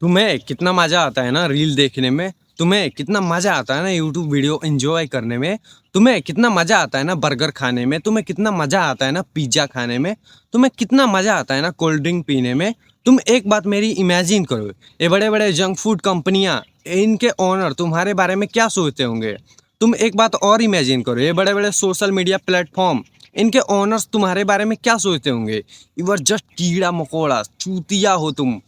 तुम्हें कितना मज़ा आता है ना रील देखने में, तुम्हें कितना मज़ा आता है ना यूट्यूब वीडियो एन्जॉय करने में, तुम्हें कितना मज़ा आता है ना बर्गर खाने में, तुम्हें कितना मज़ा आता है ना पिज़्ज़ा खाने में, तुम्हें कितना मज़ा आता है ना कोल्ड ड्रिंक पीने में। तुम एक बात मेरी इमेजिन करो, ये बड़े-बड़े जंक फूड कंपनियाँ, इनके ओनर तुम्हारे बारे में क्या सोचते होंगे? तुम एक बात और इमेजिन करो, ये बड़े-बड़े सोशल मीडिया प्लेटफ़ॉर्म, इनके ओनर्स तुम्हारे बारे में क्या सोचते होंगे? यू आर जस्ट कीड़ा-मकोड़ा, चूतिया हो तुम।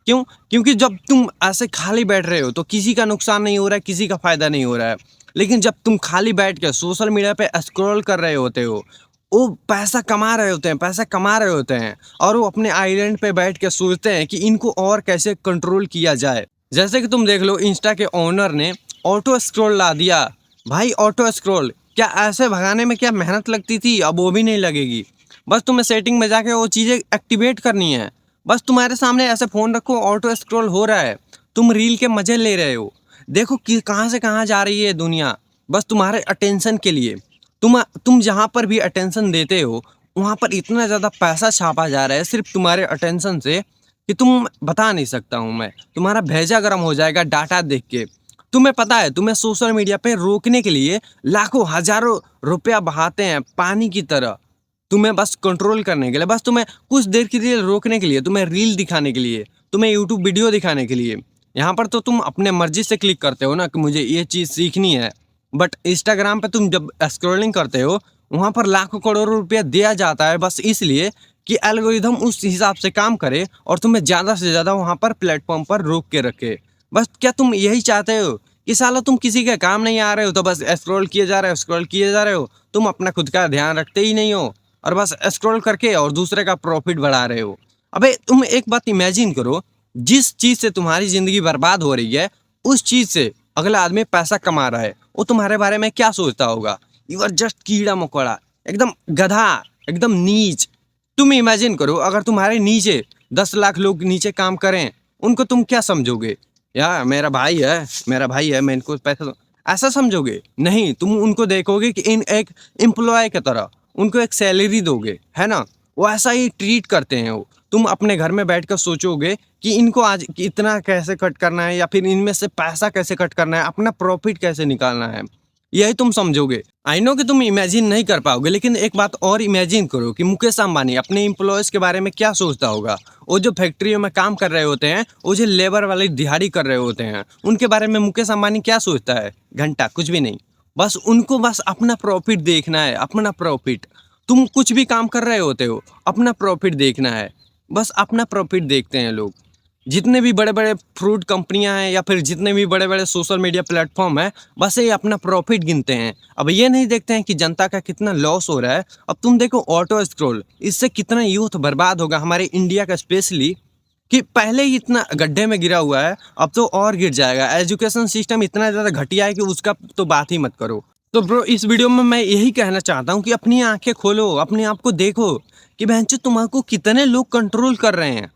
क्यों? क्योंकि जब तुम ऐसे खाली बैठ रहे हो तो किसी का नुकसान नहीं हो रहा है, किसी का फ़ायदा नहीं हो रहा है। लेकिन जब तुम खाली बैठ के सोशल मीडिया पे स्क्रॉल कर रहे होते हो, वो पैसा कमा रहे होते हैं, पैसा कमा रहे होते हैं और वो अपने आइलैंड पे बैठ के सोचते हैं कि इनको और कैसे कंट्रोल किया जाए। जैसे कि तुम देख लो इंस्टा के ओनर ने ऑटो स्क्रॉल ला दिया। भाई ऑटो स्क्रॉल, क्या ऐसे भगाने में क्या मेहनत लगती थी? अब वो भी नहीं लगेगी। बस तुम्हें सेटिंग में जाके वो चीज़ें एक्टिवेट करनी है। बस तुम्हारे सामने ऐसे फ़ोन रखो, ऑटो स्क्रॉल हो रहा है, तुम रील के मज़े ले रहे हो। देखो कि कहाँ से कहाँ जा रही है दुनिया, बस तुम्हारे अटेंशन के लिए। तुम जहाँ पर भी अटेंशन देते हो, वहाँ पर इतना ज़्यादा पैसा छापा जा रहा है सिर्फ़ तुम्हारे अटेंशन से कि तुम बता नहीं सकता हूँ मैं। तुम्हारा भेजा गरम हो जाएगा डाटा देख के। तुम्हें पता है, तुम्हें सोशल मीडिया पे रोकने के लिए लाखों, हज़ारों रुपया बहाते हैं पानी की तरह। तुम्हें बस कंट्रोल करने के लिए, बस तुम्हें कुछ देर के लिए रोकने के लिए, तुम्हें रील दिखाने के लिए, तुम्हें यूट्यूब वीडियो दिखाने के लिए। यहाँ पर तो तुम अपने मर्ज़ी से क्लिक करते हो ना कि मुझे ये चीज़ सीखनी है। बट इंस्टाग्राम पे तुम जब स्क्रॉलिंग करते हो, वहाँ पर लाखों करोड़ों रुपया दिया जाता है बस इसलिए कि एल्गोरिदम उस हिसाब से काम करे और तुम्हें ज़्यादा से ज़्यादा वहाँ पर प्लेटफ़ॉर्म पर रोक के रखे। बस क्या तुम यही चाहते हो कि साला तुम किसी के काम नहीं आ रहे हो तो बस स्क्रॉल किए जा रहे हो, स्क्रॉल किए जा रहे हो। तुम अपना खुद का ध्यान रखते ही नहीं हो और बस स्क्रॉल करके और दूसरे का प्रॉफिट बढ़ा रहे हो। अबे तुम एक बात इमेजिन करो, जिस चीज़ से तुम्हारी ज़िंदगी बर्बाद हो रही है, उस चीज़ से अगला आदमी पैसा कमा रहा है। वो तुम्हारे बारे में क्या सोचता होगा? यू आर जस्ट कीड़ा-मकोड़ा, एकदम गधा, एकदम नीच। तुम इमेजिन करो अगर तुम्हारे नीचे 10 लाख लोग नीचे काम करें, उनको तुम क्या समझोगे? यार मेरा भाई है, मैं इनको पैसा दूँ, ऐसा समझोगे? नहीं, तुम उनको देखोगे कि इन एक एम्प्लॉयी की तरह, उनको एक सैलरी दोगे, है ना? वो ऐसा ही ट्रीट करते हैं वो। तुम अपने घर में बैठकर सोचोगे कि इनको आज कि इतना कैसे कट करना है या फिर इनमें से पैसा कैसे कट करना है, अपना प्रॉफ़िट कैसे निकालना है, यही तुम समझोगे। आई नो कि तुम इमेजिन नहीं कर पाओगे, लेकिन एक बात और इमेजिन करो कि मुकेश अंबानी अपने एम्प्लॉइज़ के बारे में क्या सोचता होगा? वो जो फैक्ट्रियों में काम कर रहे होते हैं, वो जो लेबर वाली दिहाड़ी कर रहे होते हैं, उनके बारे में मुकेश अंबानी क्या सोचता है? घंटा, कुछ भी नहीं। बस उनको बस अपना प्रॉफ़िट देखना है, अपना प्रॉफ़िट। तुम कुछ भी काम कर रहे होते हो, अपना प्रॉफ़िट देखना है। बस अपना प्रॉफ़िट देखते हैं लोग। जितने भी बड़े-बड़े फ्रूट कंपनियाँ हैं या फिर जितने भी बड़े-बड़े सोशल मीडिया प्लेटफ़ॉर्म हैं, बस ये अपना प्रॉफ़िट गिनते हैं। अब ये नहीं देखते हैं कि जनता का कितना लॉस हो रहा है। अब तुम देखो ऑटो स्क्रॉल, इससे कितना यूथ बर्बाद होगा हमारे इंडिया का स्पेशली, कि पहले ही इतना गड्ढे में गिरा हुआ है, अब तो और गिर जाएगा। एजुकेशन सिस्टम इतना ज़्यादा घटिया है कि उसका तो बात ही मत करो। तो ब्रो इस वीडियो में मैं यही कहना चाहता हूँ कि अपनी आँखें खोलो, अपने आप को देखो कि बहनचोद तुम्हारे कितने लोग कंट्रोल कर रहे हैं।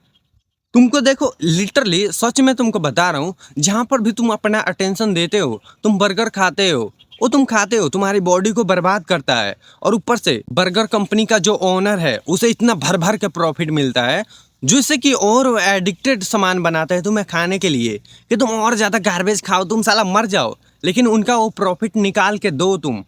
तुमको देखो लिटरली सच में तुमको बता रहा हूँ, जहाँ पर भी तुम अपना अटेंशन देते हो, तुम बर्गर खाते हो, वो तुम खाते हो, तुम्हारी बॉडी को बर्बाद करता है और ऊपर से बर्गर कंपनी का जो ओनर है, उसे इतना भर-भर के प्रॉफ़िट मिलता है, जिससे कि और वो एडिक्टेड सामान बनाते हैं तुम्हें खाने के लिए, कि तुम और ज़्यादा गार्बेज खाओ, तुम साला मर जाओ, लेकिन उनका वो प्रॉफ़िट निकाल के दो तुम।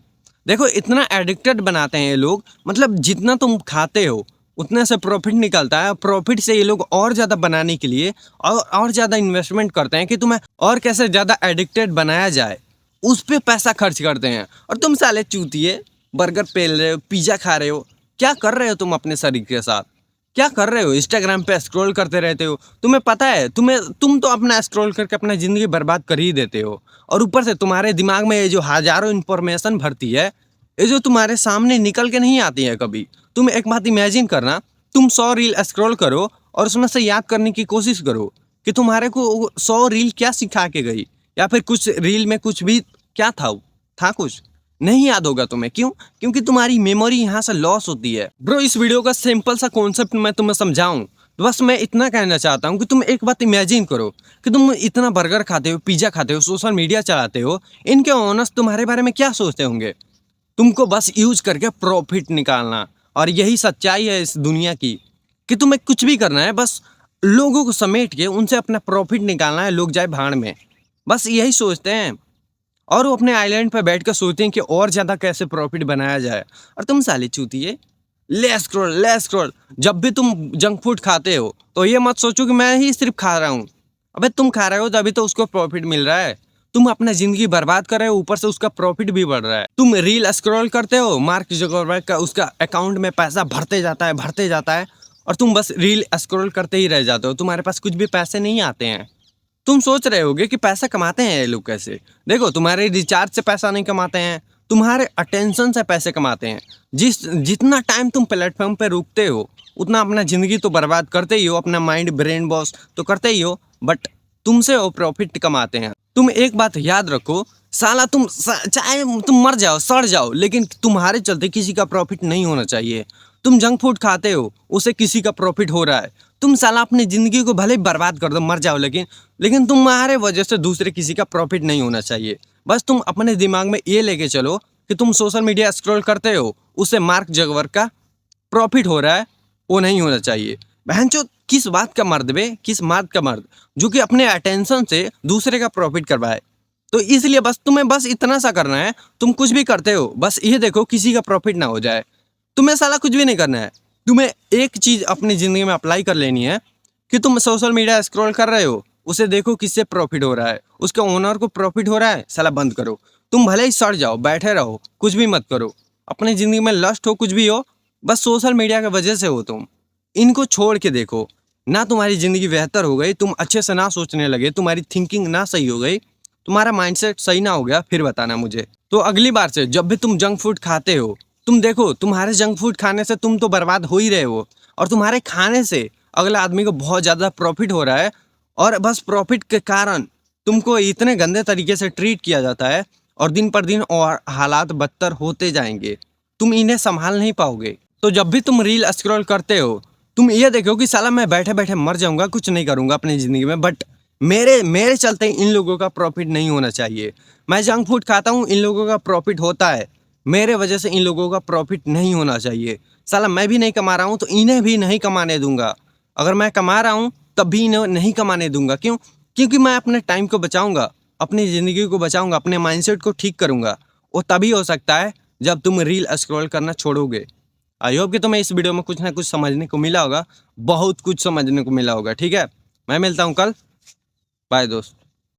देखो इतना एडिक्टेड बनाते हैं ये लोग, मतलब जितना तुम खाते हो उतने से प्रॉफिट निकलता है। प्रॉफिट से ये लोग और ज़्यादा बनाने के लिए और ज़्यादा इन्वेस्टमेंट करते हैं कि तुम्हें और कैसे ज़्यादा एडिक्टेड बनाया जाए, उस पे पैसा खर्च करते हैं। और तुम साले चूतिए बर्गर पेल रहे हो, पिज़्ज़ा खा रहे हो, क्या कर रहे हो तुम अपने शरीर के साथ? क्या कर रहे हो? इंस्टाग्राम पे स्क्रॉल करते रहते हो। तुम्हें पता है, तुम तो अपना स्क्रॉल करके अपना ज़िंदगी बर्बाद कर ही देते हो और ऊपर से तुम्हारे दिमाग में ये जो हज़ारों इन्फॉर्मेशन भरती है, ये जो तुम्हारे सामने निकल के नहीं आती है कभी। तुम एक बात इमेजिन करना, तुम 100 रील स्क्रॉल करो और उसमें से याद करने की कोशिश करो कि तुम्हारे को वो 100 रील क्या सिखा के गई, या फिर कुछ रील में कुछ भी क्या था कुछ? नहीं याद होगा तुम्हें, क्यों? क्योंकि तुम्हारी मेमोरी यहाँ से लॉस होती है। ब्रो इस वीडियो का सिंपल सा कॉन्सेप्ट मैं तुम्हें समझाऊँ, तो बस मैं इतना कहना चाहता हूँ कि तुम एक बात इमेजिन करो कि तुम इतना बर्गर खाते हो, पिज़्ज़ा खाते हो, सोशल मीडिया चलाते हो, इनके ओनर्स तुम्हारे बारे में क्या सोचते होंगे? तुमको बस यूज़ करके प्रॉफ़िट निकालना, और यही सच्चाई है इस दुनिया की, कि तुम्हें कुछ भी करना है, बस लोगों को समेट के उनसे अपना प्रॉफिट निकालना है, लोग जाए भाड़ में, बस यही सोचते हैं। और वो अपने आइलैंड पे बैठ कर सोचते हैं कि और ज़्यादा कैसे प्रॉफिट बनाया जाए। और तुम साले चूतिए, लेस करोड़ लेस करोड़। जब भी तुम जंक फूड खाते हो तो ये मत सोचो कि मैं ही सिर्फ खा रहा हूँ। अबे तुम खा रहे हो तभी तो उसको प्रॉफिट मिल रहा है। तुम अपना जिंदगी बर्बाद कर रहे हो, ऊपर से उसका प्रॉफिट भी बढ़ रहा है। तुम रील स्क्रॉल करते हो, मार्क जुकरबर्ग का उसका अकाउंट में पैसा भरते जाता है और तुम बस रील स्क्रॉल करते ही रह जाते हो। तुम्हारे पास कुछ भी पैसे नहीं आते हैं। तुम सोच रहे होगे कि पैसा कमाते हैं ये लोग कैसे। देखो, तुम्हारे रिचार्ज से पैसा नहीं कमाते हैं, तुम्हारे अटेंशन से पैसे कमाते हैं। जितना टाइम तुम प्लेटफॉर्म पे रुकते हो उतना अपना ज़िंदगी तो बर्बाद करते ही हो, अपना माइंड ब्रेन वॉश तो करते ही हो, बट तुमसे वो प्रॉफिट कमाते हैं। तुम एक बात याद रखो, साला चाहे तुम मर जाओ सड़ जाओ, लेकिन तुम्हारे चलते किसी का प्रॉफिट नहीं होना चाहिए। तुम जंक फूड खाते हो, उसे किसी का प्रॉफिट हो रहा है। तुम साला अपनी ज़िंदगी को भले ही बर्बाद कर दो, मर जाओ, लेकिन तुम्हारे वजह से दूसरे किसी का प्रॉफिट नहीं होना चाहिए। बस तुम अपने दिमाग में ये लेके चलो कि तुम सोशल मीडिया स्क्रॉल करते हो, उससे मार्क जगवर का प्रॉफिट हो रहा है, वो नहीं होना चाहिए। बहनचोद, किस बात का मर्द बे, किस बात का मर्द जो कि अपने अटेंशन से दूसरे का प्रॉफिट करवाए। तो इसलिए बस तुम्हें बस इतना सा करना है, तुम कुछ भी करते हो बस ये देखो किसी का प्रॉफिट ना हो जाए। तुम्हें साला कुछ भी नहीं करना है। तुम्हें एक चीज़ अपनी ज़िंदगी में अप्लाई कर लेनी है कि तुम सोशल मीडिया स्क्रॉल कर रहे हो, उसे देखो किससे प्रॉफिट हो रहा है, उसके ओनर को प्रॉफिट हो रहा है, साला बंद करो। तुम भले ही सड़ जाओ, बैठे रहो, कुछ भी मत करो। अपनी ज़िंदगी में लस्ट हो, कुछ भी हो, बस सोशल मीडिया की वजह से हो तुम। इनको छोड़ के देखो, ना तुम्हारी ज़िंदगी बेहतर हो गई, तुम अच्छे से ना सोचने लगे, तुम्हारी थिंकिंग ना सही हो गई, तुम्हारा माइंडसेट सही ना हो गया, फिर बताना मुझे। तो अगली बार से जब भी तुम जंक फूड खाते हो, तुम देखो तुम्हारे जंक फूड खाने से तुम तो बर्बाद हो ही रहे हो, और तुम्हारे खाने से अगला आदमी को बहुत ज़्यादा प्रॉफिट हो रहा है। और बस प्रॉफिट के कारण तुमको इतने गंदे तरीके से ट्रीट किया जाता है, और दिन पर दिन और हालात बदतर होते जाएंगे, तुम इन्हें संभाल नहीं पाओगे। तो जब भी तुम रील स्क्रॉल करते हो, तुम ये देखो कि साला मैं बैठे बैठे मर जाऊंगा, कुछ नहीं करूंगा अपनी ज़िंदगी में, बट मेरे मेरे चलते इन लोगों का प्रॉफिट नहीं होना चाहिए। मैं जंक फूड खाता हूँ, इन लोगों का प्रॉफिट होता है, मेरे वजह से इन लोगों का प्रॉफिट नहीं होना चाहिए। साला मैं भी नहीं कमा रहा हूँ तो इन्हें भी नहीं कमाने दूंगा। अगर मैं कमा रहा हूँ तब भी इन्हें नहीं कमाने दूंगा। क्यों? क्योंकि मैं अपने टाइम को बचाऊंगा, अपनी ज़िंदगी को बचाऊंगा, अपने माइंडसेट को ठीक करूंगा। वो तभी हो सकता है जब तुम रील स्क्रॉल करना छोड़ोगे। आई होप कि तुम्हें इस वीडियो में कुछ ना कुछ समझने को मिला होगा, बहुत कुछ समझने को मिला होगा। ठीक है, मैं मिलता हूँ कल। बाय दोस्त।